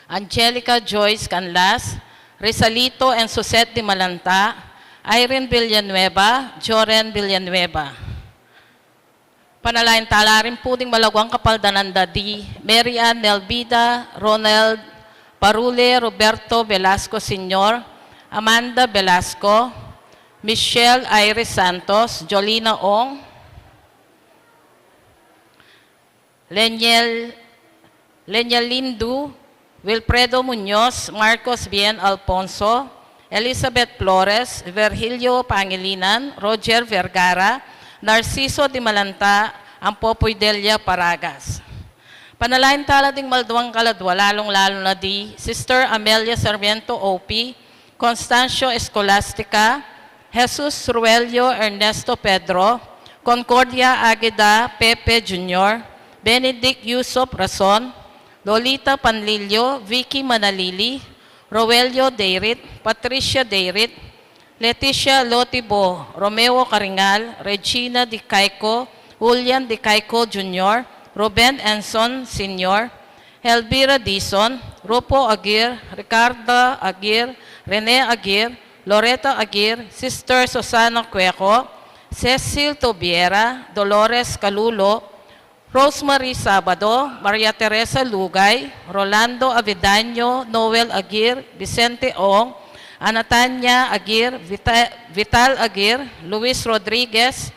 Angelica Joyce Canlas, Rizalito and Susette de Malanta, Irene Villanueva, Joren Villanueva. Panalain tala rin po ding malagwang kapaldanan dadi, Mary Ann Nelvida, Ronald Parule, Roberto Velasco Sr., Amanda Velasco, Michelle Iris Santos, Jolina Ong, Leniel Lindu, Wilfredo Muñoz, Marcos Bien Alfonso, Elizabeth Flores, Virgilio Pangilinan, Roger Vergara, Narciso de Malanta, ang Popoy Delia Paragas. Panalain tala ding malduang kaladwa, lalong-lalo na di, Sister Amelia Sarmiento O.P., Constancio Escolastica, Jesus Ruelio Ernesto Pedro, Concordia Agueda Pepe Jr., Benedict Yusuf Rason, Lolita Panlilio, Vicky Manalili, Roelio Deirit, Patricia Deirit, Leticia Lotibo, Romeo Caringal, Regina Di Caico, Julian Di Caico Jr., Ruben Enson Sr., Elvira Dizon, Rupo Aguirre, Ricardo Aguirre, Rene Aguirre, Loretta Aguirre, Sister Susana Cueco, Cecil Tobiera, Dolores Calulo, Rosemary Sabado, Maria Teresa Lugay, Rolando Avidaño, Noel Aguirre, Vicente Ong, Anatanya Aguirre, Vital Aguirre, Luis Rodriguez,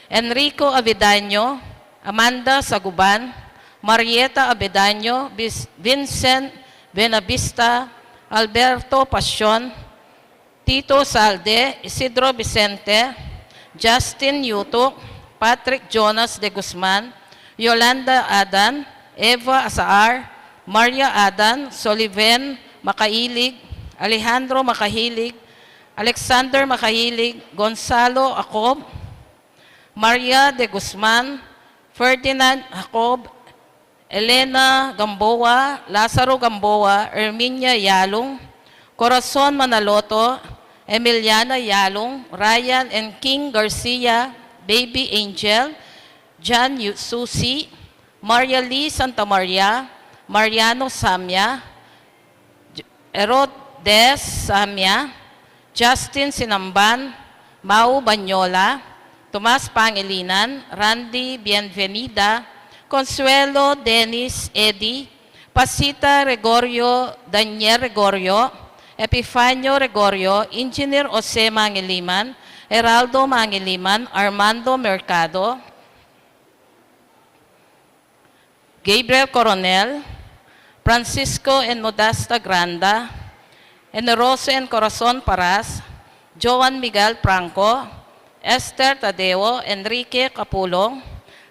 Enrico Avidaño, Amanda Saguban, Marieta Avidaño, Vincent Benavista, Alberto Pasyon, Tito Salde, Isidro Vicente, Justin Yutok, Patrick Jonas de Guzman, Yolanda Adan, Eva Asaar, Maria Adan, Soliven Makailig, Alejandro Makahilig, Alexander Makahilig, Gonzalo Acob, Maria de Guzman, Ferdinand Jacob, Elena Gamboa, Lazaro Gamboa, Erminia Yalong, Corazon Manaloto, Emiliana Yalong, Ryan and King Garcia, Baby Angel, John Susi, Maria Lee Santa Maria, Mariano Samya, Herodes Samya, Justin Sinamban, Mau Banyola, Tomas Pangilinan, Randy Bienvenida, Consuelo Dennis Eddy, Pasita Gregorio, Daniel Gregorio, Epifanio Gregorio, Engineer Jose Mangiliman, Heraldo Mangiliman, Armando Mercado, Gabriel Coronel, Francisco and Modesta Granda, Eneroso and Corazon Paras, Joan Miguel Franco, Esther Tadeo, Enrique Capulong,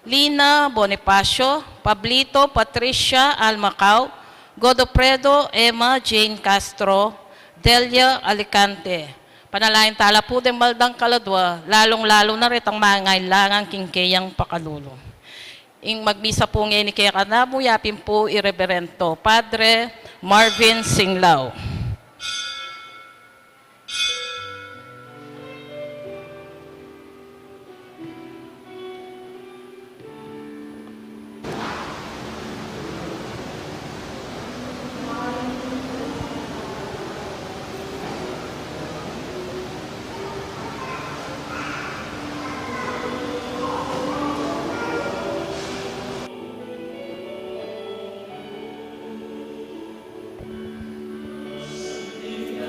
Lina Bonifacio, Pablito Patricia Almacao, Godofredo Emma Jane Castro, Delia Alicante. Panalain tala po din maldang kaladwa, lalong-lalo na ritang mangailangang kingkayang pakalulong. Ing magbisa po ngayon ni kaya kanabo, yapin po ireverento, Padre Marvin Singlao.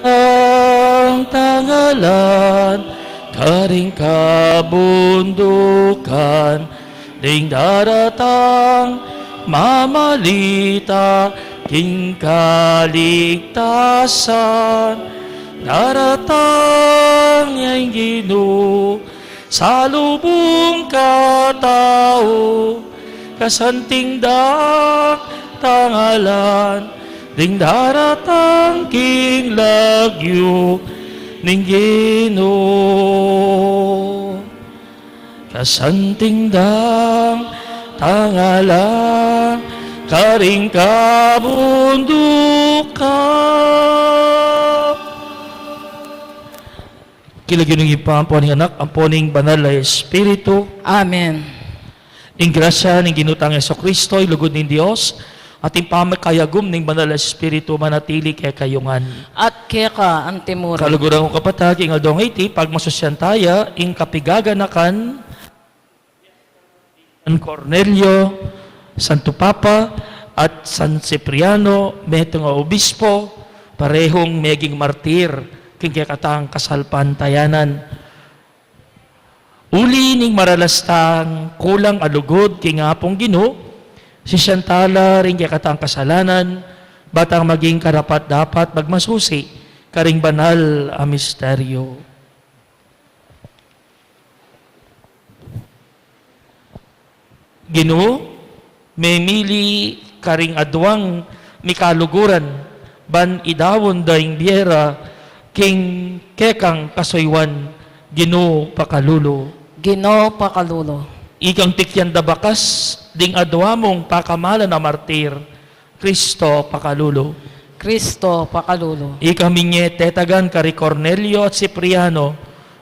Ang tangalan, karing kabundukan, ding daratang mamalita, king kaligtasan, daratang yang Ginoo, sa lubong katao, kasanting tangalan, ding daratang king lagyo ning Ginoo, kasanting tangalan, karing kabundukan. Kilagyo ng ipampuan ng anak, ang poning banal na Espiritu. Amen. Ing grasya ng ginutang Yeso Kristo, ilugod ng Diyos, ating pamakayagum ning banal na Espiritu manatili kay kayungan. At keka ang timuro. Kaluguran ko kapatag, ing adong iti, pag masusyantaya, ing kapigaganakan, San Cornelio, Santo Papa, at San Cipriano, meto nga obispo, parehong meging martir, king kakatang kasalpantayanan. Uli ning maralastang kulang alugod king apong Ginoo, si Santala ring kakatang kasalanan, batang maging karapat dapat magmasusi, karing banal a misteryo. Ginoo, may mili karing adwang mikaluguran, ban idawon daing biyera, king kekang kasoywan, Ginoo pakalulo. Ginoo pakalulo. Ikang tikyan da bakas, ding adwa mong pakamala na martir, Kristo pakalulo. Kristo pakalulo. Ikang minye tetagan kari Cornelio at Cipriano,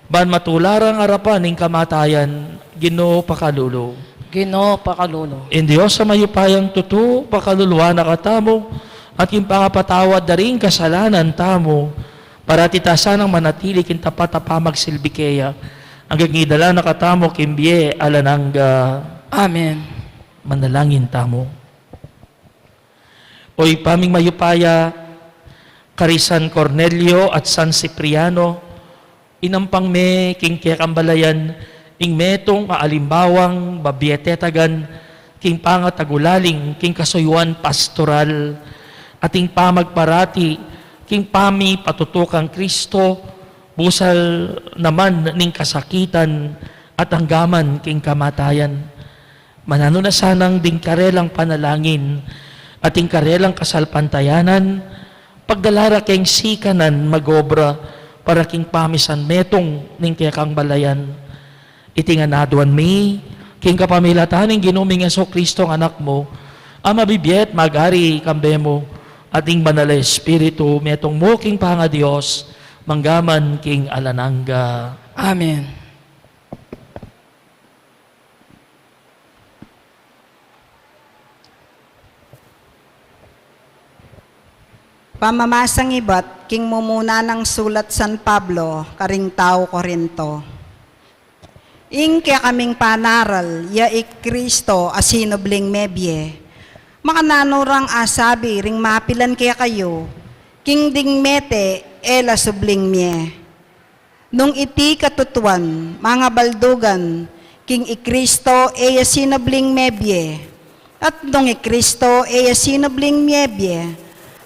ban matularang arapan ning kamatayan, Ginoo pakalulo. Ginoo pakalulo. In Diyos sa mayupayang tutu, pakaluluwa na katamo, at yung pangapatawad na rin kasalanan tamo, para titasan ang manatili kintapat na pamagsilbikeya, ang gagidala na katamo kimbye alanangga. Amen. Manalangin tamo. Oy paming mayupaya, kari San Cornelio at San Cipriano, inampang me king kambalayan, ing metong aalimbawang babietetagan, king pangatagulaling, king kasoyuan pastoral, ating pamagparati, king pami patutukang Kristo, busal naman ning kasakitan at hanggaman king kamatayan. Manano na sanang ding karelang panalangin at ing karelang kasalpantayanan, pagdalara king sikanan magobra para king pamisan metong ning kayakang balayan. Itinganaduan mi, king kapamilataning ginuming Yesu Kristo ang anak mo, ang mabibiyet magari kambe mo, ating banal na Espiritu, metong mo king panga Diyos, manggaman king alanangga. Amen. Pamamasang ibat, king mumuna ng sulat San Pablo, karing tao Korinto. Ing kaya kaming panaral, ya Kristo asinobling mebye. Makananurang asabi, ring mapilan kaya kayo, king ding mete, ela subling mye. Nung iti katutuan, mga baldugan, king Kristo eya sinobling mebye. At nung Kristo eya sinobling mebye,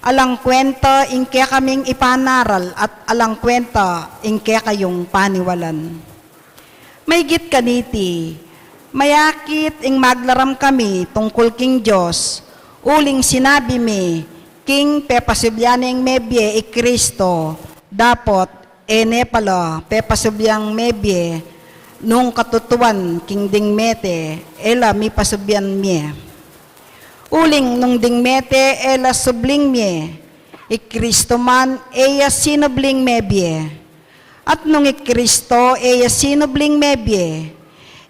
alang kwenta ing kaya kaming ipanaral at alang kwenta ing kaya kayong paniwalan. May git kaniti, mayakit ing maglaram kami tungkol king Diyos, uling sinabi mi, king pepasubyaning mebye Kristo, dapot ene pala pepasubyang mebye, nung katutuan king ding mete, ela mi pasubyan miye. Uling nung ding mete, ela subling miye, Kristo man eya sinubling mebye. At nung Kristo eya sinubling mebye,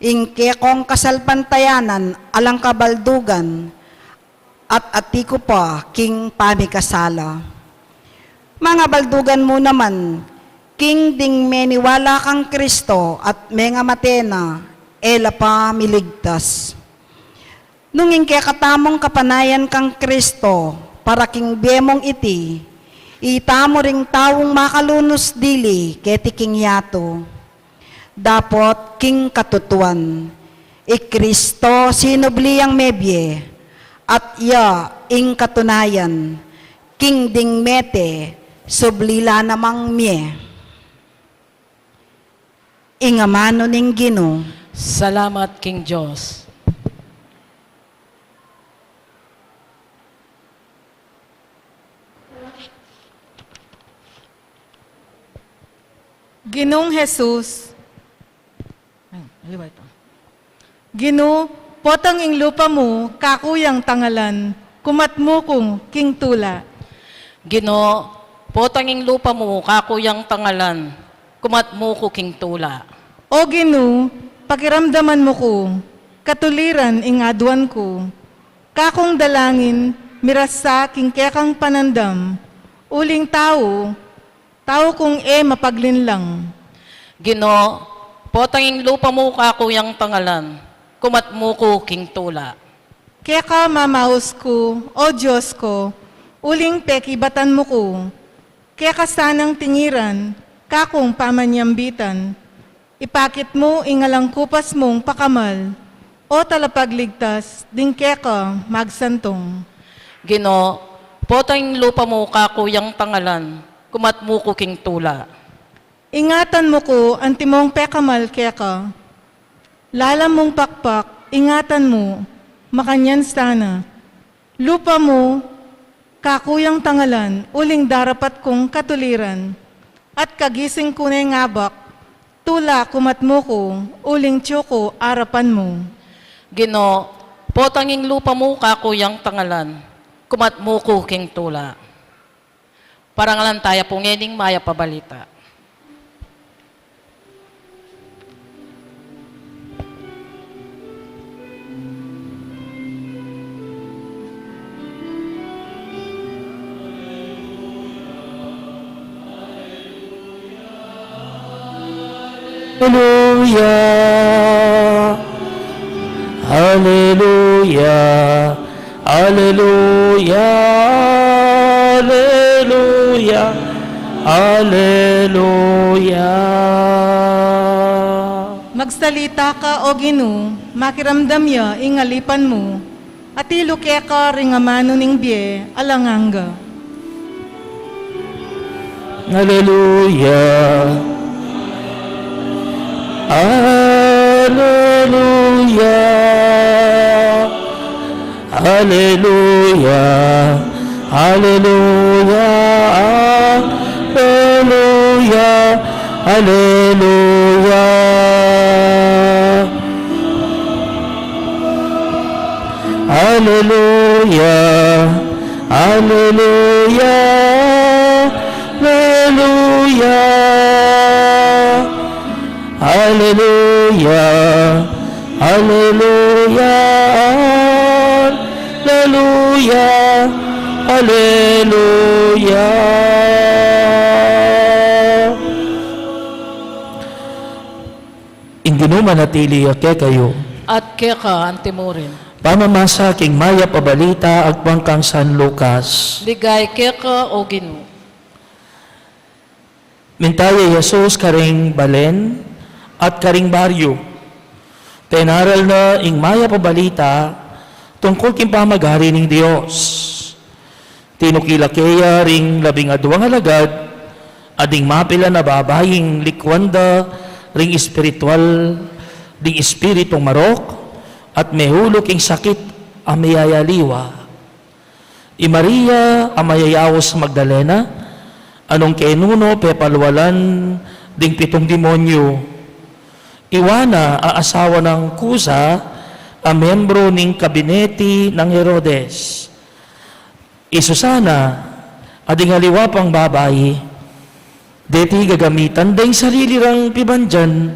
ing kekong kasalpantayanan alang kabaldugan, at atiko pa king pamikasala. Mga baldugan mo naman, king ding meniwala kang Kristo at menga matena, ela pa miligtas. Nung ing katamong kapanayan kang Kristo, para king bemong iti, itamo ring tawong makalunos dili, keti king yato. Dapot king katutuan, Kristo sinubliyang mebye, at ya ing katunayan, king ding mete, sublila namang mye. Ingamano ning Ginoo. Salamat king Diyos. Ginoong Jesus, Ginoo, potang ing lupa mo, kakuyang tangalan, kumat mo kong king tula. Ginoo, potanging lupa mo, kakuyang tangalan, kumat mo ko king tula. O Ginoo, pakiramdaman mo ko, katuliran ing adwan ko, kakong dalangin, mirasa king kekang panandam, uling tao kong mapaglinlang. Ginoo, potanging lupa mo kakuyang tangalan, kumat mo ko king tula. Keka mamahos ko, o Diyos ko, uling pekibatan mo ko, keka sanang tingiran, kakong pamanyambitan, ipakit mo ingalang kupas mong pakamal, o talapagligtas, ding keka magsantong. Ginoo, potanging lupa mo kakuyang tangalan, kumat mo ko king tula. Ingatan mo ko ang timong pekamal keka, lalam mong pakpak, ingatan mo, makanyan sana. Lupa mo, kakuyang tangalan, uling darapat kong katuliran. At kagising ko na ngabak, tula kumat mo ko, uling tiyoko arapan mo. Ginoo, potanging lupa mo kakuyang tangalan, kumat mo ko king tula. Parangalan tayo po ngening maya pabalita. Hallelujah, Hallelujah, Hallelujah, Hallelujah, Hallelujah. Magsalita ka o Ginoo, makiramdam ya ingalipan mo, at iluke ka ringamano ning biye alanganga. Hallelujah, Hallelujah, Hallelujah, Hallelujah, Hallelujah, Hallelujah, Hallelujah, Hallelujah, Hallelujah, Hallelujah, Hallelujah, Hallelujah, Hallelujah. Ingino manatili ake kayo. At keka antimurin. Pamamasa king maya pabalita agpang kang San Lucas. Ligay keka o Ginoo. Mintaya Jesus karing balen at karing baryo. Tenaral na ing maya pabalita tungkol king pamagari ning Dios. Tinukilakeya ring 12 alagad ading mapila na babaying likwanda ring espiritual ding espiritong marok at mehulog ing sakit amayayaliwa. I Maria amayayawos Magdalena anong kenuno pepalwalan ding 7 demonyo. Iwana aasawa ng Kusa a membro ning kabineti ng Herodes. Isusana ading haliwa pang babayi deti gagamitan ding sarili rang pibandyan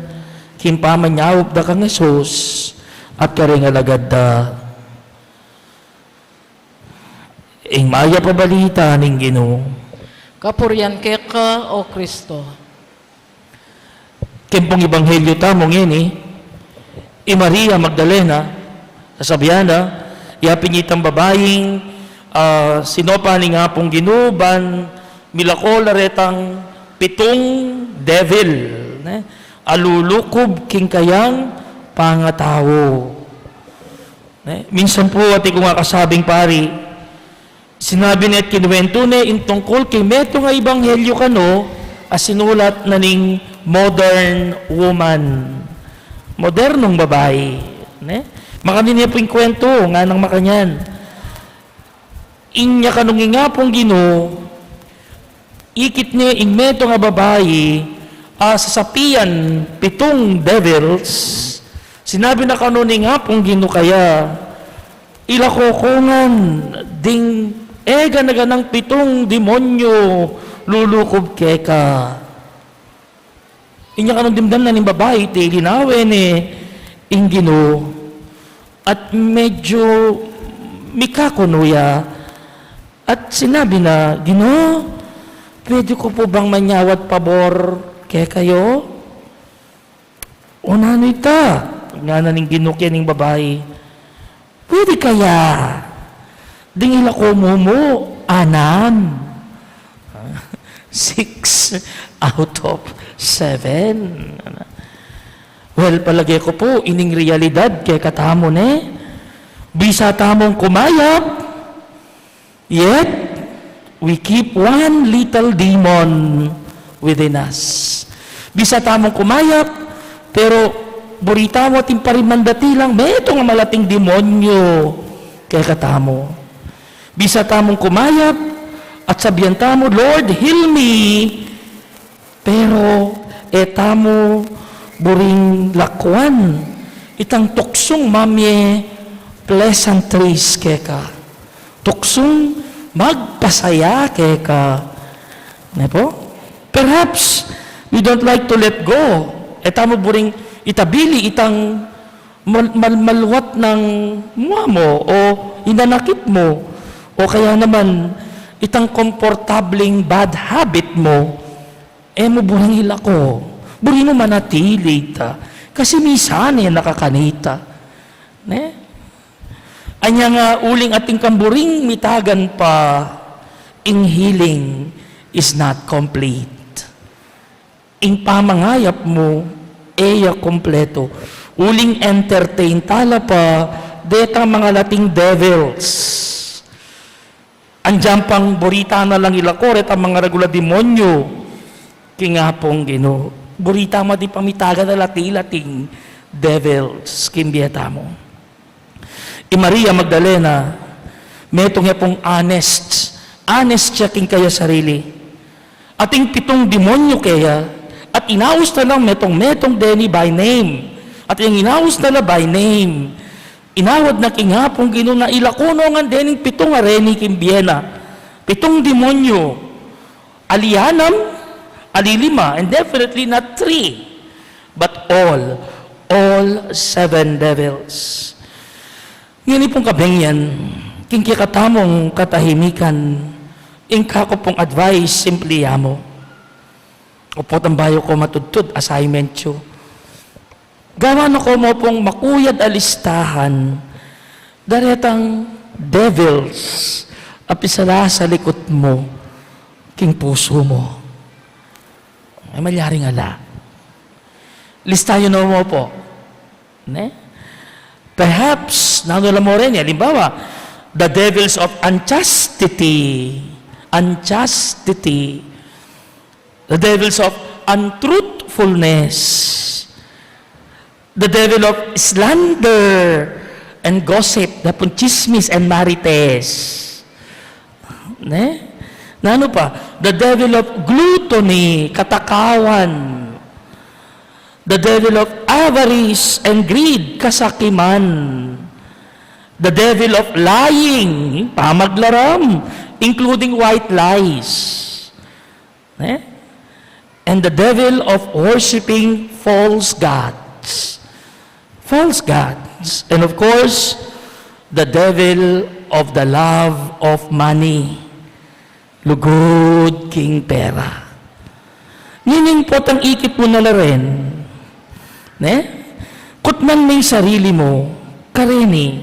kimpamanyawop da kang Jesus at karing alagad da. Ing maya pabalita ning Ginoo. Kapuryan keka o Kristo. Kempong Ebanghelyo tamong ini, i Maria Magdalena, sasabiana, yapingitang babaying, sinopa ni nga pong ginuban, milako laretang 7 devil, alulukob king kayang pangatao. Minsan po, ati ko nga kasabing pari, sinabi niya at kinuwento niya, intungkol kay meto nga Ebanghelyo kano, sinulat na ning modern woman. Modernong babae. Makanin niya po yung kwento nga ng makanyan. Inya kanong nga pong Ginoo, ikit niya ing meto nga babae, sasapian 7 devils, sinabi na kanong nga pong Ginoo kaya, ilakokongan ding ega na ganang 7 demonyo lulukob keka. Inya kanong dimdam na ning babae, ti linawen ing Ginoo, at medyo mikakunuya, At sinabi na, Ginoo, pwede ko po bang manyawat pabor kaya kayo? O nano ita? Nga na ning ginukya ning babae. Pwede kaya? Dingila ko mo, 6 out of 7. Well, palagay ko po, ining realidad kaya katamo bisa tamong kumayap, yet we keep one little demon within us. Bisa tamong kumayap, pero burita mo ating parimandati lang, may ito nga malating demonyo kaya katamo. Bisa tamong kumayap, at sabihan tamo, Lord, heal me. Pero, etamo, buring lakwan, itang tuksong mamye, pleasantries keka. Tuksong magpasaya keka. Ne po? Perhaps, we don't like to let go. Etamo buring itabili, itang malwat ng mua mo, o inanakit mo, o kaya naman, itang komportabling bad habit mo, mo burang ila ko. Burin mo manatili ta. Kasi minsan nakakanita. Ne? Anya nga uling ating kamburing mitagan pa, ing healing is not complete. Ing pamangayap mo, eya kompleto. Uling entertain tala pa, deta mga lating devils. Andiyan pang burita na lang ilakoret ang mga regula demonyo. Kingapong Ginoo. Burita mo di pamitaga na lati-lating devils. Kimbieta mo. Maria Magdalena, metong pong honest. Honest checking kaya sarili. Ating 7 demonyo kaya, at inaus na lang metong Denny by name. At yung inaus na lang by name. Inawad na kingapong Ginoo na ilakuno nga dening 7 areni kimbiena. 7 demonyo. Alianam, alilima, and definitely not 3. But all 7 devils. Ngayon pong kabengyan, kingkikatamong katahimikan, ingka ko pong advice, simply yamo. Opo tambayo ko matudtud, assignment yo. Gawa na ko mo pong makuyad alistahan, daretang devils, apisala sa likot mo, king puso mo. Ay malyaring ala. Listayo na mo po. Ne? Perhaps, nanula mo rin, halimbawa, the devils of unchastity, the devils of untruthfulness, the devil of slander and gossip, the chismis and marites. Ne? Nano pa? The devil of gluttony, katakawan. The devil of avarice and greed, kasakiman. The devil of lying, pamaglaram, including white lies. Eh? And the devil of worshiping false gods. False gods. And of course, the devil of the love of money. Lugod king pera. Ngining po tang ikip mo na rin. Ne? Kutman may sarili mo, kareni.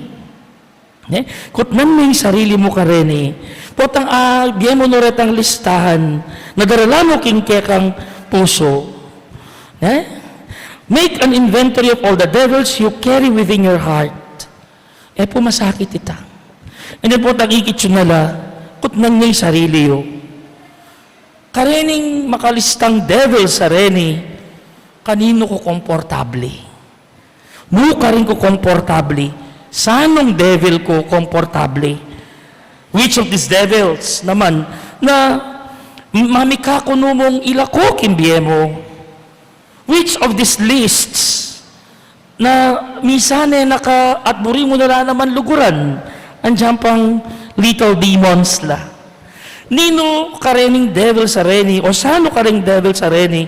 Ne? Kutman may sarili mo, kareni. Potang biyan mo nuret ang listahan, nadarala mo king kekang puso. Ne? Make an inventory of all the devils you carry within your heart. Po masakit ita. And then potang ikit yun nala, kutman may sarili yo. Karening makalistang devil sa reni, kanino ko komportable? Mukha rin ko komportable. Sanong devil ko komportable? Which of these devils naman na mamika ko numong ilako kimbiye mo? Which of these lists na misane naka at buri mo na naman luguran andiyan pang little demons la? Nino karening devil sa reni o sano karening devil sa reni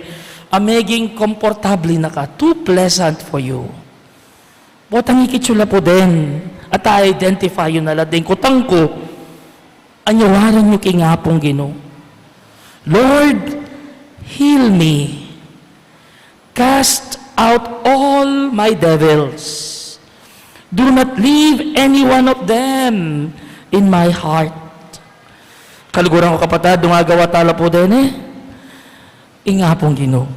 ameging komportable na ka, too pleasant for you. Botang ikitsula po din, at identify yun nala din, kutang ko, Anyawaran niyo kay ngapong Ginoo. Lord, heal me. Cast out all my devils. Do not leave any one of them in my heart. Kaluguran ko kapatid, dumagawa tala po din eh. Ingapong Ginoo,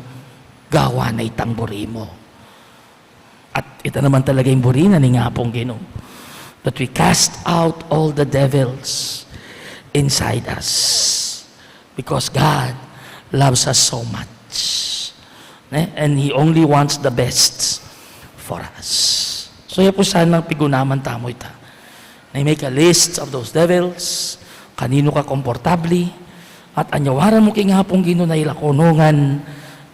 gawa na itang buri mo. At ito naman talaga yung buri na ni ngapong Ginoo. That we cast out all the devils inside us. Because God loves us so much. And He only wants the best for us. So yan po sanang pigunaman tamo ita. Na make a list of those devils, kanino ka komportabli, at anyawaran mo kay ngapong Ginoo na ilakonongan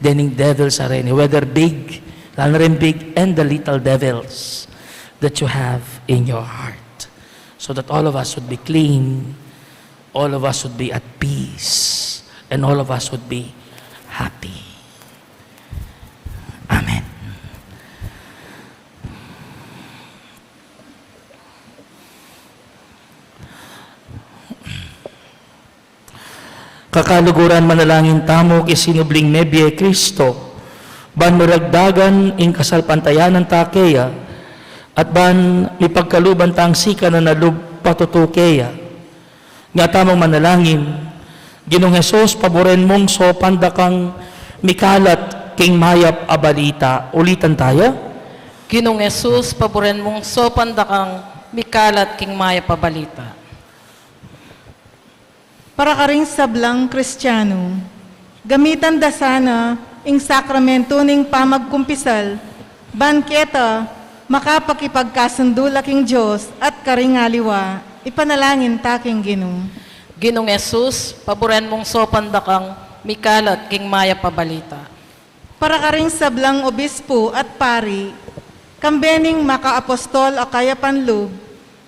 dening devils sa rin, whether big, lalo rin big, and the little devils that you have in your heart. So that all of us would be clean, all of us would be at peace, and all of us would be happy. Amen. Kakaluguran manalangin tamo kay sinubling Nebye Kristo, ban maragdagan ing kasalpantayan ng takeya, at ban may pagkaluban tang sika na nalub patutukeya. Nga tamang manalangin, Ginoong Hesus, paboren mong so pandakang mikalat king mayap abalita. Ulitan tayo. Ginoong Yesus, paboren mong sopan dakang mikalat king maya pabalita. Para ka ring sablang Kristiyano, gamitan da sana ing sakramento ning pamagkumpisal, banketa, makapakipagkasundo laking Diyos at karingaliwa, ipanalangin taking Ginoo. Ginoong Yesus, paboren mong sopan dakang mikalat king maya pabalita. Para ka ring sablang obispo at pari, kambening makaapostol a kaya panlub,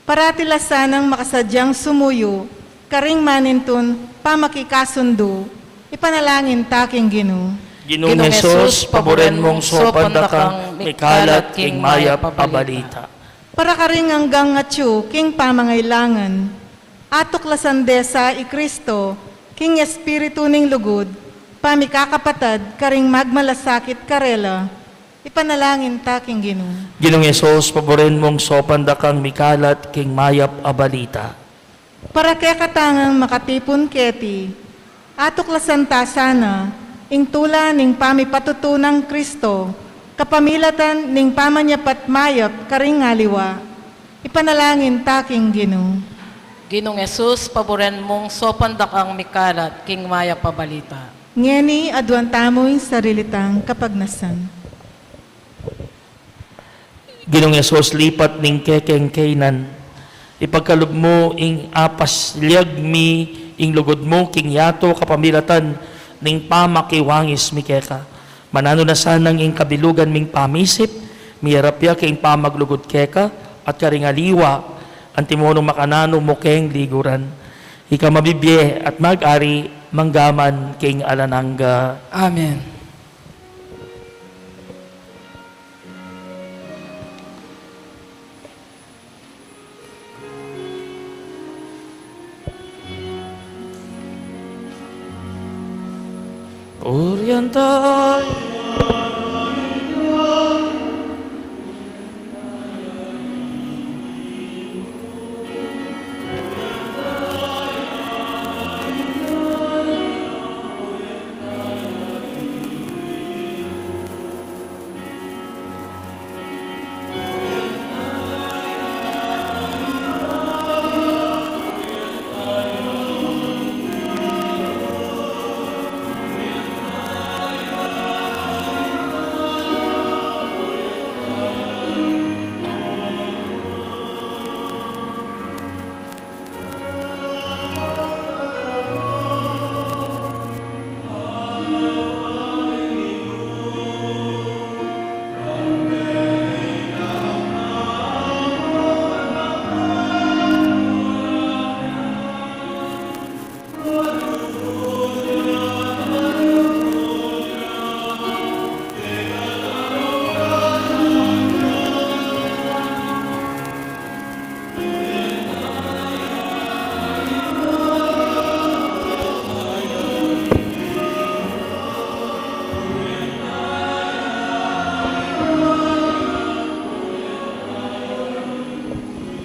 paratila sanang makasadyang sumuyo, karing manintun pamakikasundo, ipanalangin taking Ginoo. Ginoong Hesus, paboren mong sopan dakang mikalat king maya pabalita. Para ka ring hanggang ngatyo king pamangailangan, atuklasan desa i Kristo, king espiritu ning lugod, pamikakapatad karing magmalasakit karela, ipanalangin taking Ginoo. Ginoong Hesus, paboren mong sopan dakang mikalat king maya pabalita. Para kaya katangang makatipon keti, atuklasan ta sana, ing tula ning pamipatutunang Kristo, kapamilatan ning pamanyapat mayap karing ngaliwa, ipanalangin taking Ginoo. Ginoong Yesus, paboren mong sopan dakang mikalat king maya pabalita. Ngeni adwan tamoy sarilitang kapagnasan. Ginoong Hesus, lipat ning kekeng kainan, ipagkalub mo ing apas liag mi ing lugod mo king yato kapamilatan ning pamakiwangis mi keka. Manano na sanang ing kabilugan ming pamisip, miyarapya king pamaglugod keka, at karingaliwa, antimonong makanano mo keng liguran. Ika mabibye at mag-ari manggaman king alanangga. Amen. Oriental.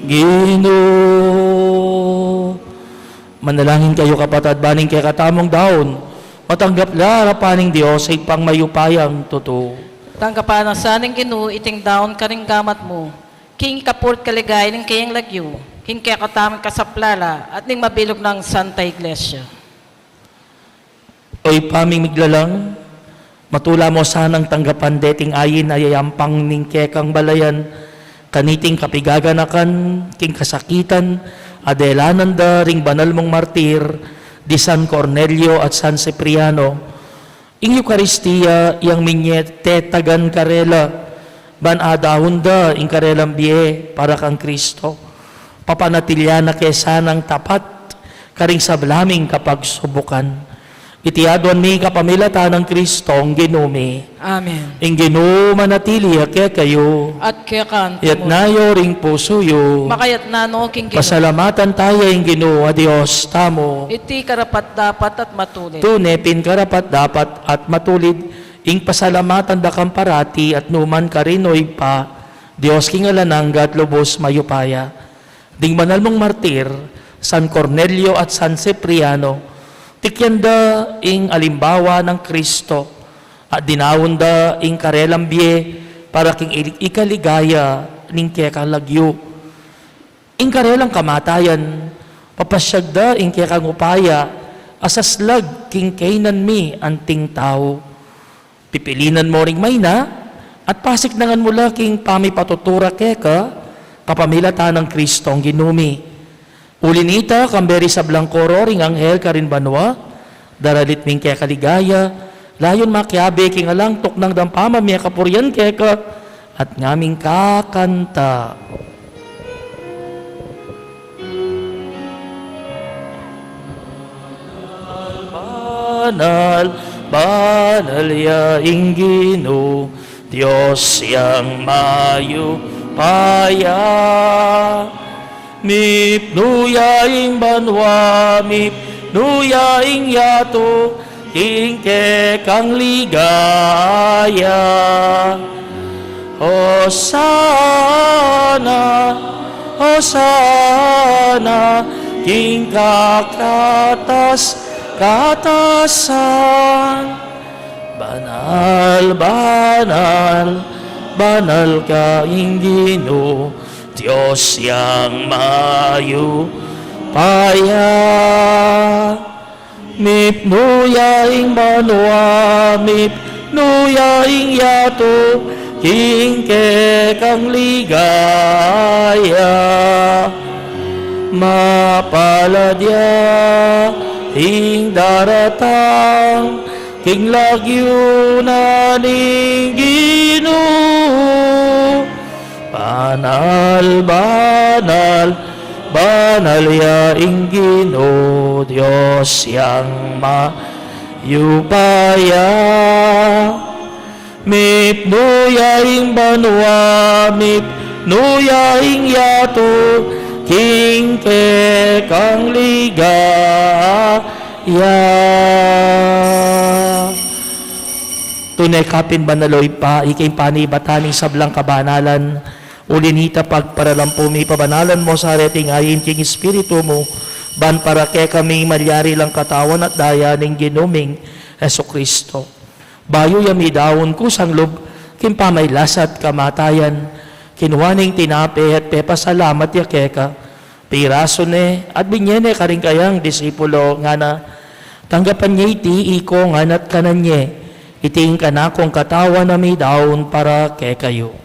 Ginoo. Manalangin kayo kapatid, baning kay katamong daon, matanggap larapaning Diyos ay pang mayupayang totoo. Tanggapan ang saning Ginoo iting daon karing gamat mo. King kapurt kaligay ng kayang lagyo. King kaya katamang kasaplala at ning mabilog ng Santa Iglesia. Oy paming miglalang, matula mo sanang tanggapan deting ayin ayayampang ning kekang balayan, kaniting kapigaganakan, king kasakitan, adelanan da ring banal mong martir, di San Cornelio at San Cipriano, ing Eucharistia yang minyet tetagan karela, ban adahon da ing karelang biye para kang Kristo, papanatilya na kesanang tapat, karing sablaming kapag subukan. Itiadwan mi kapamilata ng Kristong ginumi. Amen. Ing Ginoo manatili ake kayo. At kaya kan, Yat nayo ring pusoyo. makayat na no king Ginoo. Pasalamatan tayo ing Ginoo a Dios tamo. Iti karapat dapat at matuloy. Tunepin karapat dapat at matulid ing pasalamatan da kang parati at numan karinoy pa. Dios kingalanangga at lubos mayupaya. Ding banal mong martir, San Cornelio at San Cipriano, tikyanda ing alimbawa ng Kristo at dinawon da ing karelang biye para king ikaligaya ning kekang lagyo. Ing karelang kamatayan, papasyag da ing kekang upaya, asaslag king kainan mi anting tao. Pipilinan mo ring may na, at pasik nangan mula king pamipatutura keka, kapamilata ng Kristong ginumi. Ulinita, kamberi sa Blancoro, ring anghel karin banwa, daralit ming kaya kaligaya, layon makyabe king alang tok ng dampama miya kapuryan keka, at ngaming kakanta. Banal, banal yaing Ginoo, Diyos yang mayu paya. Mip nuyaing banwa, mip nuyaing yato, king kang ligaya. Hosana, Hosana, king kakatas, katasan. Banal, banal, banal ka ing Ginoo, Diyos yang mayu paya. Mip nuyaing banwa, mip nuyaing yato, king kang ligaya. Mapaladya ing daratang, king lagyo na ning Ginoo. Banal, banal, banal yaing Ginoo, Diyos yang mayupaya. Mip nuyaing banwa, mip nuyaing yato, king kang ligaya. Tunay kapin banaloy pa, iking panibataning sablang kabanalan, ulinita pagparalampumi pabanalan mo sa areting ayin king espiritu mo, ban para kay kami malyari lang katawan at daya ng ginuming Heso Kristo. Bayo yami daon kusang lub, king pamaylasat kamatayan, kinuwaning tinape at pepasalamat ya keka, piraso ne at binyene karing kayang disipulo nga na, tanggapan niya iti iko nga nat kanan niya, iting kanakong katawan na may daon para kay kayo.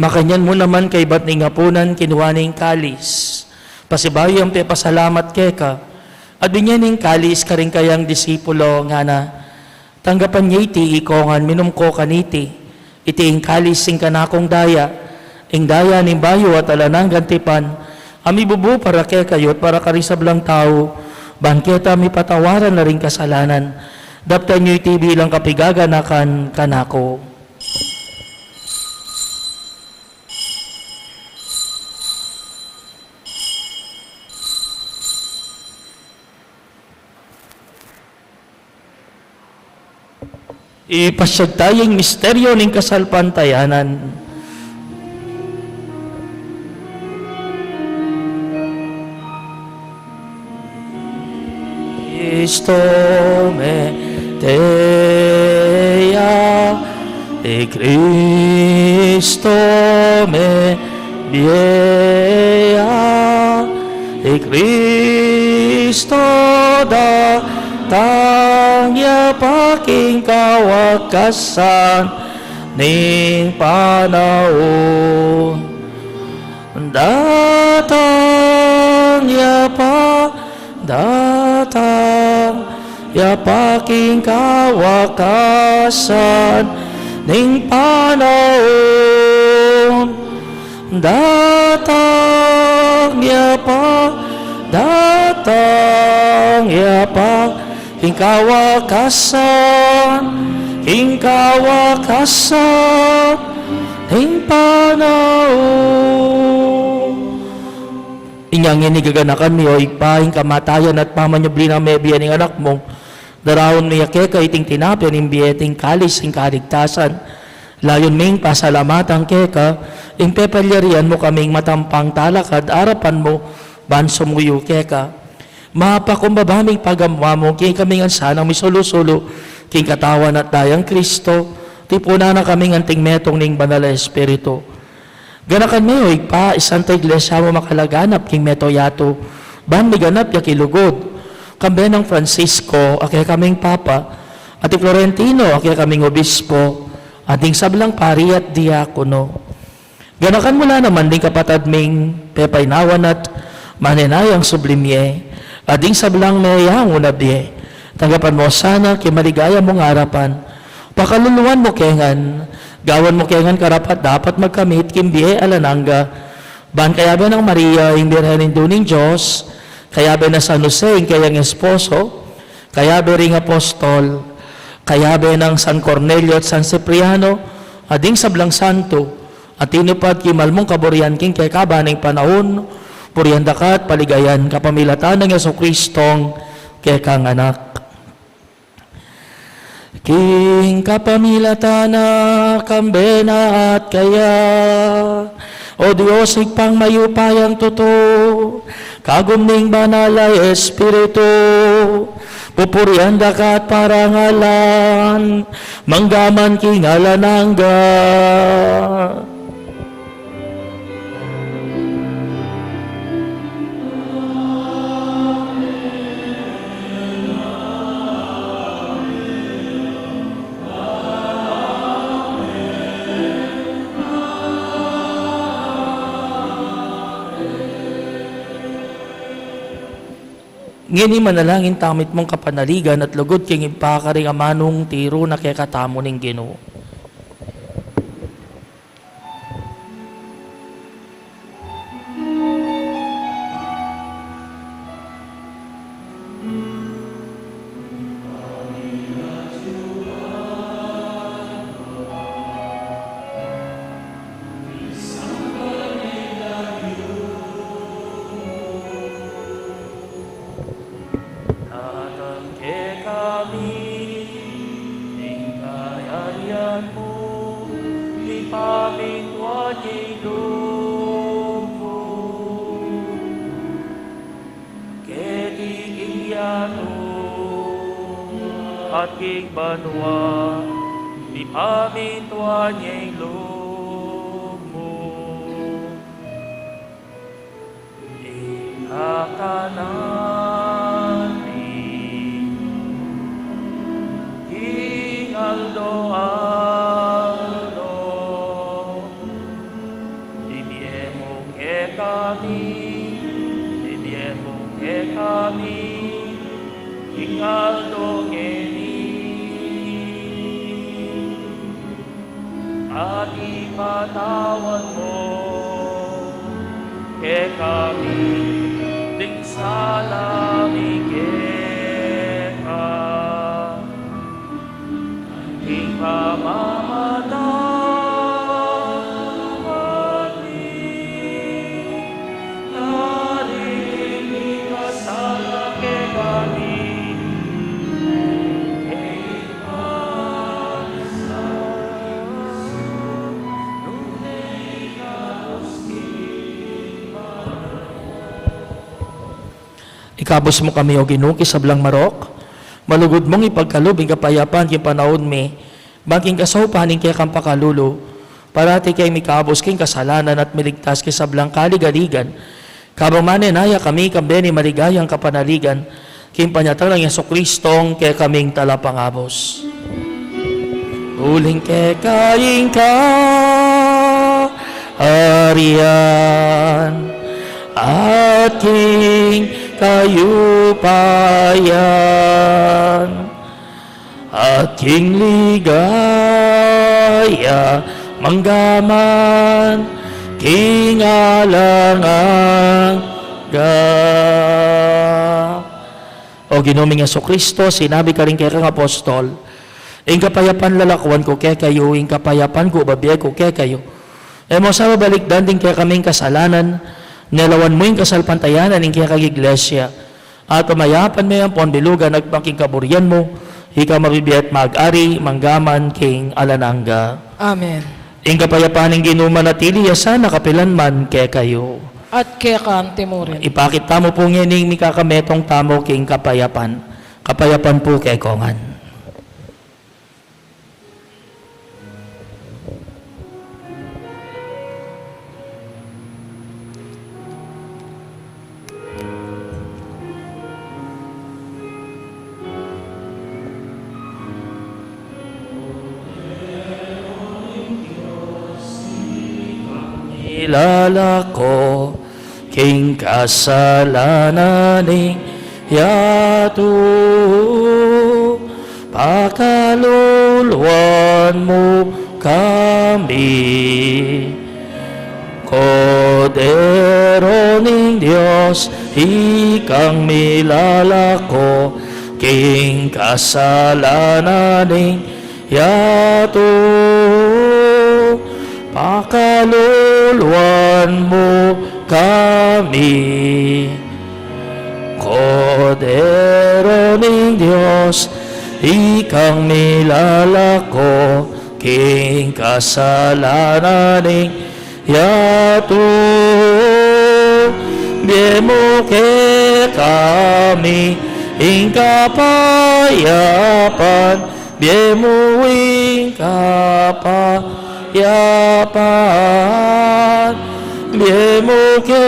Makanyan mo naman kay ba't ni ngapunan kinuwaning kalis. Pasibayo ang pasalamat keka. At binyaning kalis karing kayang disipulo nga na, tanggapan niya iti ikongan minum ko kaniti. Iti ing kalis sing kanakong daya. Ing daya ning bayo at alanang gantipan. Ami bubu para kaya kayo at para karisablang tao. Bangketa mi patawaran na rin kasalanan. Daptan niyo iti bilang kapigaganakan kanako. Ipasyag tayong misteryo ng kasalpantayanan. Cristo me tea, e Cristo me viea, e Cristo datang ya paking kawakasan ning panahon. Datang ya datang ya paking kawakasan ning panahon. Datang ya paking kawakasan ning panahon. Inyang inigaganakan niyo, igpaing kamatayan at pamanyubli na may biyan ng anak mo, darawon may akeka iting tinapyan ng biyeting kalis ng kaligtasan. Layon ming pasalamatan keka, ing pepalyarian mo kaming matampang talakad, arapan mo, bansom nguyo keka. Mapakumbabaming pagamwa mo, king kaming ansanang misulusulo, king katawan at dayang Kristo, tipuna na kaming anting metong ning banal na Espiritu. Ganakan mo, igpa, isang iglesia mo makalaganap, king meto yato, ban miganap ya kilugod, kambe ng Francisco, akya kaming Papa, at Florentino, akya kaming Obispo, ating sablang pari at diakono. Ganakan mula naman din kapatad ming pepaynawan at maninayang sublimye, ating sablang mayang unabye, tagapan mo sana kimaligaya mong harapan, pakaluluan mo kengan, gawan mo kengan karapat dapat magkamit kimbiye alananga, ban kayabe ng Maria, yung Birhen ng Duning Diyos, kayabe na San Jose, yung kayang esposo, kayabe ring apostol, kayabe ng San Cornelio at San Cipriano, ading sablang santo, at tinupad kimalmong kaburian king kay kabaning panahon, purianda ka at paligayan kapamilatan ng Yesu-Kristong kay kang anak. King kapamilatana kambena at kaya, o Diyos igpang mayupayang totoo, kagumning banalay Espiritu, pupurianda ka at parangalan, manggaman kingalanangga. Ngini manalangin tamit mong kapanaligan at lugod king ipakaring amanong tiro na kay katamo ning Ginoo. At king banwa, di amin tuan niya'y lumo. Ikakanan king Aldo, dibiemo ke kami, king Aldo at ipatawad mo ke kami ding salami keka king pamamatawad ni narinig kasala ke kami ke iman Ikabos mo kami o Ginoo kisablang marok. Malugod mong ipagkalubing kapayapan king panahon me. Baking kasaupanin kaya kang pakalulo. Parati kay mikabos king kasalanan at miligtas kisablang kaligaligan. Kabang manenaya kami kambeni maligayang kapanaligan. King panyatang ng Yeso Kristong kaya kaming talapangabos. Uling kay kaing ka arian at king kayupayan at king ligaya manggaman king alanganga. O Ginoong Yesu Kristo, sinabi ka rin kay kang apostol, ing kapayapan lalakwan ko kay kayo, ing kapayapan ko babiyay ko kay kayo. E mo sa babalikdan din kaya kaming kasalanan, nilawan mo yung kasalpantayanan ing kaya kag iglesia, at pamayapan mo yung ponbilugan at makikaburian mo, ikaw mabibiyat mag-ari, manggaman, king alananga. Amen. Ing kapayapan ng ginuman at iliyasan, nakapilan man kay kayo. At kaya ka ang timurin. Ipakita mo po ngayon mi kakametong tamo king kapayapan. Kapayapan po kay kongan. Ilalako king kasalanan yato pakaluluan mo kami Kodero ning Diyos ikang milalako king kasalanan yato pakaluluan mo kami. Kodero ng Diyos, ikang milalako, king kasalanan ng yato. Biyemo ke kami, ing kapayapan, biyemo ing kapayapan, biyemo ke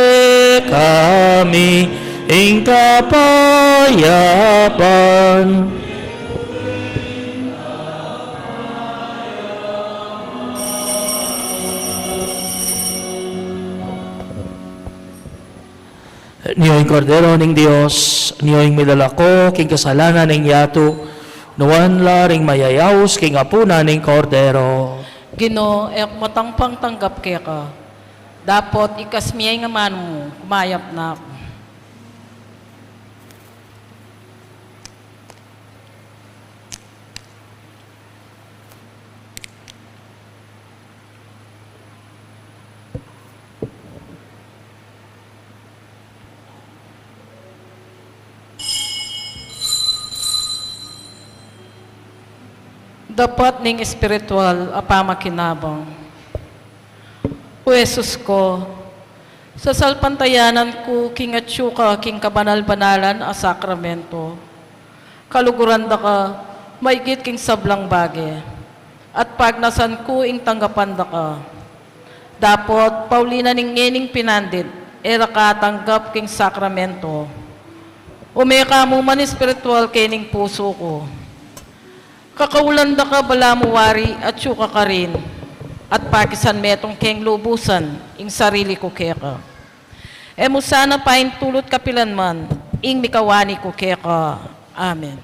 kami, ing kapayapan. Niyo'y kordero ning Diyos, niyo'y milalako, king kasalanan ning yato, nuwan laring mayayaws, king apuna ning kordero. Ginoo, matangpang tanggap kaya ka. Dapat ikasmiyay nga man mo, kumayap na ako. Dapat ning espiritual apamakinabang. O Jesus ko, sa salpantayanan ko king atsyuka king kabanal-banalan a sakramento. Kaluguran da ka, maigit king sablang bage. At pagnasan ko ing tanggapan da ka. Dapat Paulina ning ngening pinandit, era ka tanggap king sakramento. Umeka mo man espiritual kening puso ko. Kakaulan da ka bala mo wari at syuka ka rin. At pakisan metong keng lubusan, ing sarili ko keka. E mo sana pain tulot kapilan man, ing mikawani ko keka. Amen.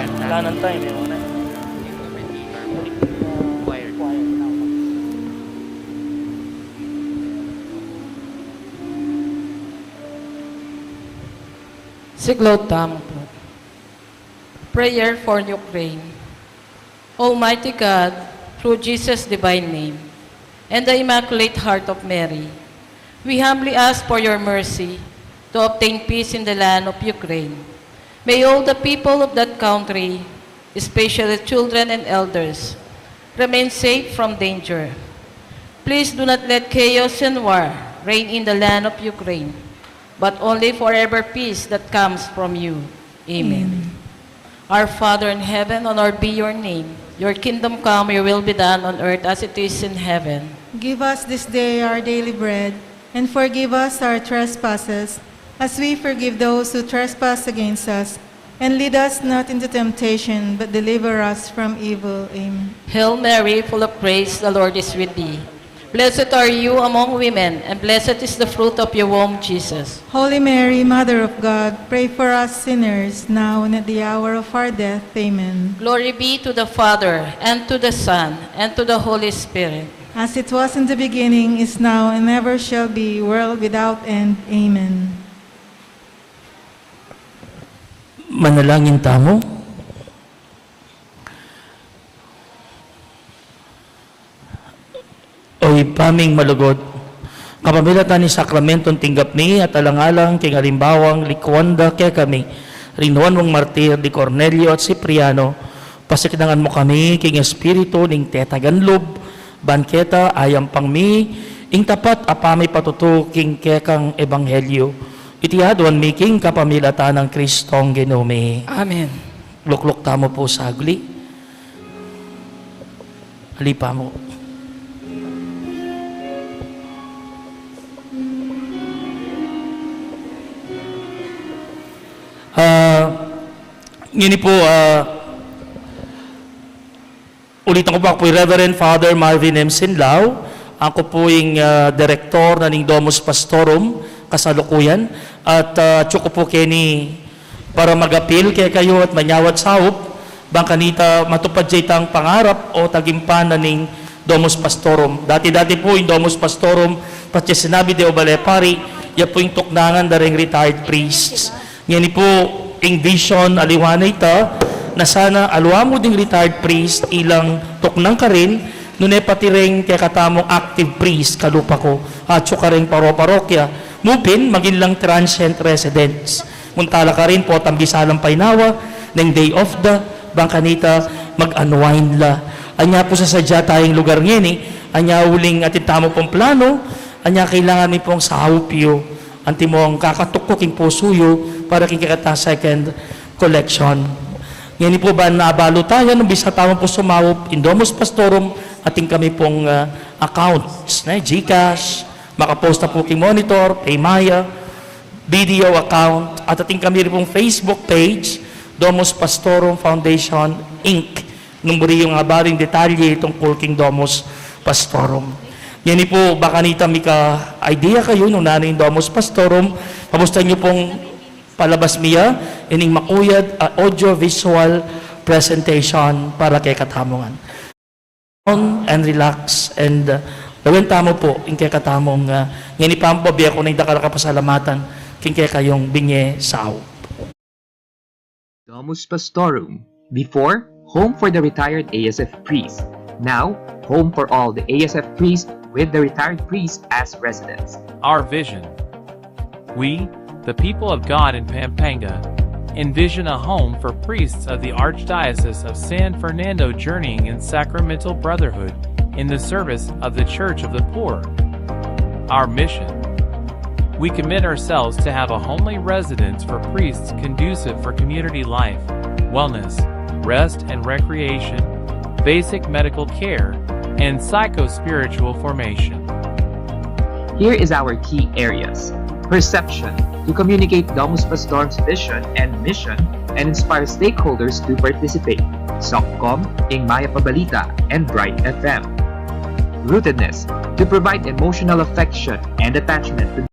Wala ng time eh. Wala. Siglo tamo po. Prayer for Ukraine. Almighty God, through Jesus' divine name, and the Immaculate Heart of Mary, we humbly ask for your mercy to obtain peace in the land of Ukraine. May all the people of that country, especially children and elders, remain safe from danger. Please do not let chaos and war reign in the land of Ukraine, but only forever peace that comes from you. Amen. Our Father in heaven, hallowed be your name. Your kingdom come, your will be done on earth as it is in heaven. Give us this day our daily bread, and forgive us our trespasses, as we forgive those who trespass against us. And lead us not into temptation, but deliver us from evil. Amen. Hail Mary, full of grace, the Lord is with thee. Blessed are you among women, and blessed is the fruit of your womb, Jesus. Holy Mary, Mother of God, pray for us sinners, now and at the hour of our death. Amen. Glory be to the Father, and to the Son, and to the Holy Spirit. As it was in the beginning, is now, and ever shall be, world without end. Amen. Manalangin tamo. Oy paming malugod, kapamilatan ni sakramentong tinggap ni at alang-alang king alimbawang likwanda kay kami, rinuan mong martir di Cornelio at Cipriano, pasikdangan mo kami king espiritu ning tetaganlob, banketa ayam pang mi, ing tapat apami patutu king kekang ebanghelyo, itihaduan mi king kapamilatan ng Kristong Ginome. Amen. Lukluk tamo po sagli. Halipa mo. Yun po, ulitin ko po, ako po Reverend Father Marvin M. Sinlao. Ako po yung direktor na ning Domus Pastorum, kasalukuyan. At tsuk ko po kini para magapil kay kayo at manyawat sahop, bang kanita matupad jaytang pangarap o tagimpan na ning Domus Pastorum. Dati-dati po yung Domus Pastorum, pati sinabi de Obalepari, yan po yung tuknangan daring retired priests. Yan po, ing vision aliwanay ta na sana aluamo ding retired priest ilang tuknang ka rin nune pati rin kaya katamong active priest kalupa ko at ka rin parokya mupin maging lang transient residents muntala ka rin po tambisalang painawa ng day of the bangkanita mag-unwind la anya po sa sadya tayong lugar ngayon anya uling atin tamo pong plano anya kailangan mi pong sahupyo anti mong kakatukuking pusuyo para kikita second collection. Yan po ba nabalo tayo nung bisa tawang po sumawop Indomus Pastorum ating kami pong accounts na GCash, makaposta po king monitor, Paymaya, video account at ating kami rin pong Facebook page Domus Pastorum Foundation Inc. Numuri yung habaring detalye tungkol king Domus Pastorum. Yan po, baka nita may ka-idea kayo nung naning Domus Pastorum, pamusta nyo pong palabas miya, ining makuyad audio-visual presentation para kay katamongan. And relax and gawin tamo po, yung kay katamong yan ipampo, biya ko na yung dakala kapasalamatan, king kay kayong binye sao. Domus Pastorum. Before, home for the retired ASF priest. Now, home for all the ASF priests with the retired priests as residents. Our vision. We, the people of God in Pampanga, envision a home for priests of the Archdiocese of San Fernando journeying in sacramental brotherhood in the service of the Church of the Poor. Our mission. We commit ourselves to have a homely residence for priests conducive for community life, wellness, rest and recreation, basic medical care, and psycho-spiritual formation. Here is our key areas. Perception, to communicate Domus Pastorum's vision and mission and inspire stakeholders to participate. SOCCOM, Ing Maya Pabalita, and Bright FM. Rootedness, to provide emotional affection and attachment to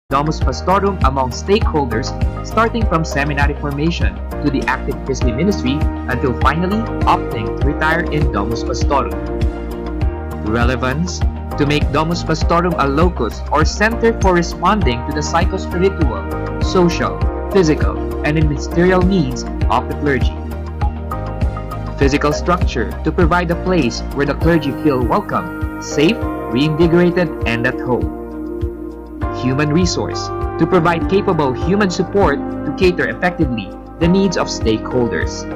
Domus Pastorum among stakeholders, starting from seminary formation to the active priestly ministry until finally opting to retire in Domus Pastorum. Relevance: to make Domus Pastorum a locus or center for responding to the psychospiritual, social, physical, and ministerial needs of the clergy. Physical structure: to provide a place where the clergy feel welcome, safe, reinvigorated, and at home. Human resource: to provide capable human support to cater effectively the needs of stakeholders.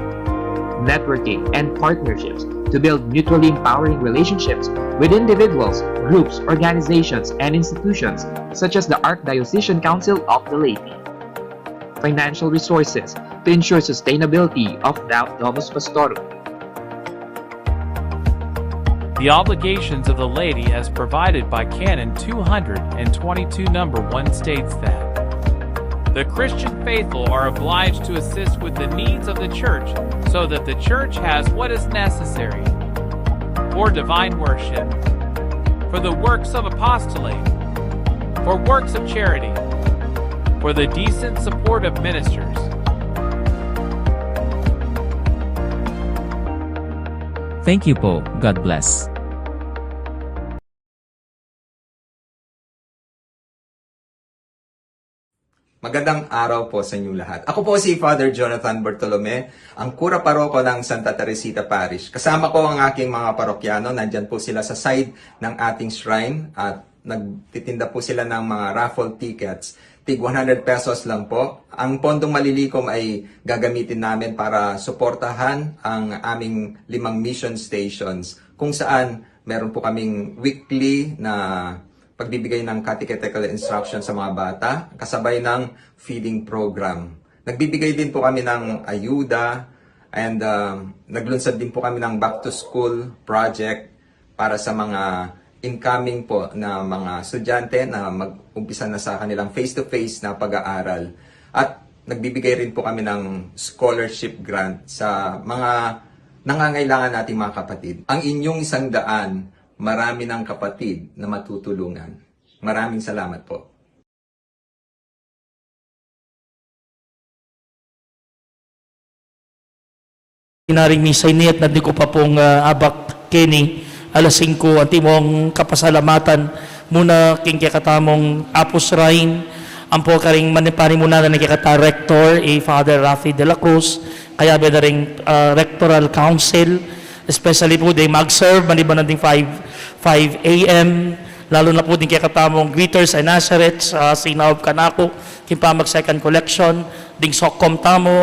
Networking and partnerships: to build mutually empowering relationships with individuals, groups, organizations, and institutions such as the Archdiocesan Council of the Laity. Financial resources: to ensure sustainability of Domus Pastorum. The obligations of the laity as provided by Canon 222 number 1 states that the Christian faithful are obliged to assist with the needs of the church so that the church has what is necessary for divine worship, for the works of apostolate, for works of charity, for the decent support of ministers. Thank you po. God bless. Magandang araw po sa inyong lahat. Ako po si Father Jonathan Bartolome, ang kura paroko ng Santa Teresita Parish. Kasama ko ang aking mga parokyano. Nandyan po sila sa side ng ating shrine at nagtitinda po sila ng mga raffle tickets. Tig 100 pesos lang po. Ang pondong malilikom ay gagamitin namin para suportahan ang aming 5 mission stations kung saan meron po kaming weekly na pagbibigay ng catechetical instruction sa mga bata, kasabay ng feeding program. Nagbibigay din po kami ng ayuda and naglunsad din po kami ng back to school project para sa mga incoming po na mga estudyante na mag-umpisa na sa kanilang face-to-face na pag-aaral. At nagbibigay rin po kami ng scholarship grant sa mga nangangailangan nating mga kapatid. Ang inyong 100, marami ng kapatid na matutulungan. Maraming salamat po. Inaring misa iniyat na di ko pa pong abak Kenny, alas 5, ang timong kapasalamatan muna king kakatamong Apos Rain, ang po karing manipari muna na nakikata Rector, Father Rafi de la Cruz, kaya ba na rin Rectoral Council, especially po day mag-serve, maniba na din 5 a.m., lalo na po din kaya katamong Greeters and Nazareth, Sinaob Kanako, kimpa mag-second collection, ding Sokkom Tamo,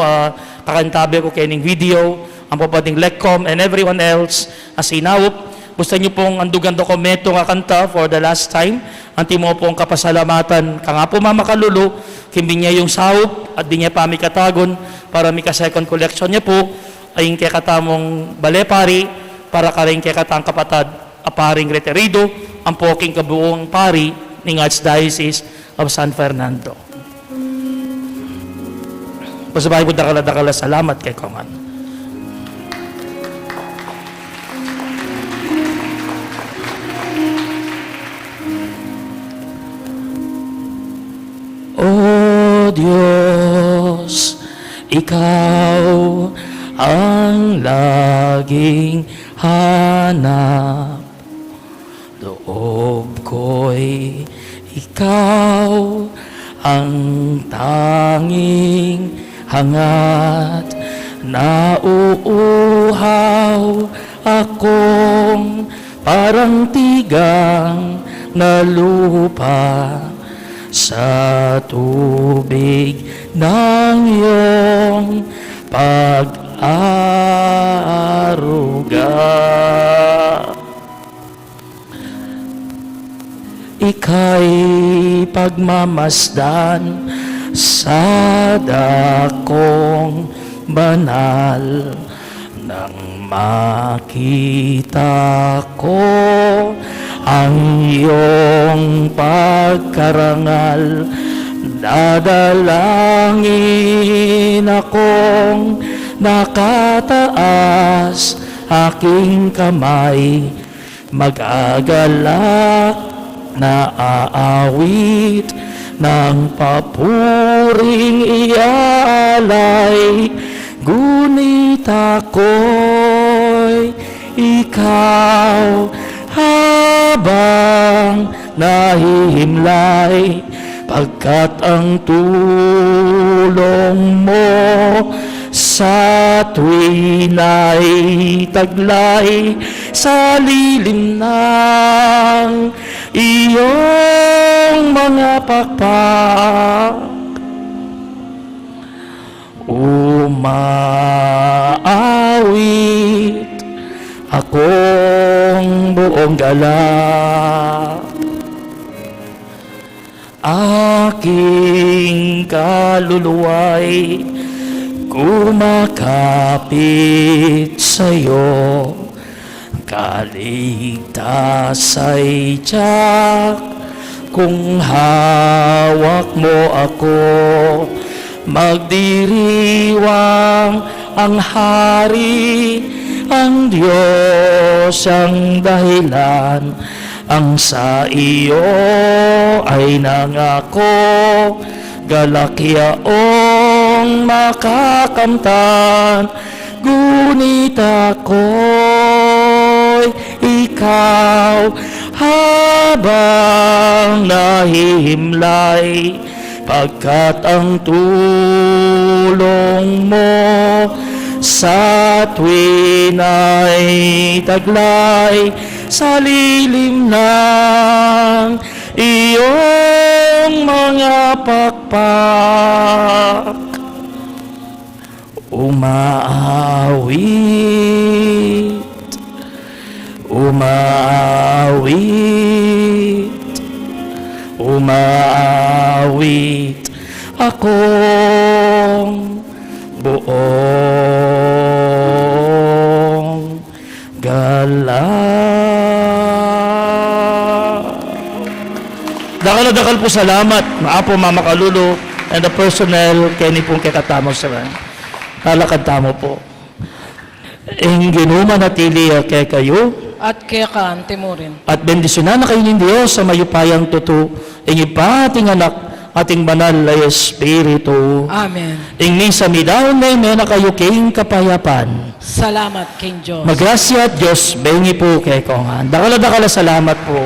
kakantabi ko kayo ng video, ang po pa ding Lekkom, and everyone else, Sinaob. Gusto niyo pong andugan dokumento nga kanta for the last time, ang timo pong kapasalamatan, ka nga po mamakalulu, kimbi niya yung sahop, at di niya pa mikatagon, para mika second collection niya po, ay kaya katamong balepari, para karing kaya katang kapatad, aparing reterido, ang poking kabuong pari ng Archdiocese of San Fernando. Pasabay po dakala salamat kay Kongan. O Diyos, Ikaw ang laging hanap. Loob ko'y ikaw ang tanging hangat. Nauuhaw akong parang tigang na lupa sa tubig ng iyong pag-aruga. Ika'y pagmamasdan sa dakong banal nang makita ko ang iyong pagkarangal. Dadalangin akong nakataas aking kamay, mag-agalak na aawit ng papuring ialay, gunit ako'y ikaw habang nahihimlay, pagkat ang tulong mo sa tuwin ay taglay sa lilim ng iyong mga pakpak. Umaawit akong buong galak, aking kaluluwa'y kumakapit sa'yo. Kaligtas ay tiyak kung hawak mo ako. Magdiriwang ang hari, ang Diyos ang dahilan, ang sa iyo ay nangako, galakyaong makakamtan, gunit ako'y ikaw habang nahihimlay, pagkat ang tulong mo sa tuwin ay taglay sa lilim ng iyong mga pakpak. Umaawit, umaawit, umaawit akong buong galak. Dakal na dakal po salamat, maapo Mama Kalulo, and the personnel, Kenny pong kekatamo sa kalakad tamo po. Ing ginuma na tili kay kayo, At kaya ka, Timurin. at bendisyonan na kayo ng Diyos sa mayupayang tuto, ing ipating anak, ating banal na Espiritu. Amen. Ing misa midaw na na kayo king kapayapan. Salamat, King Diyos. Magrasya at Diyos, bengi po kay Kongan. Dakala salamat po.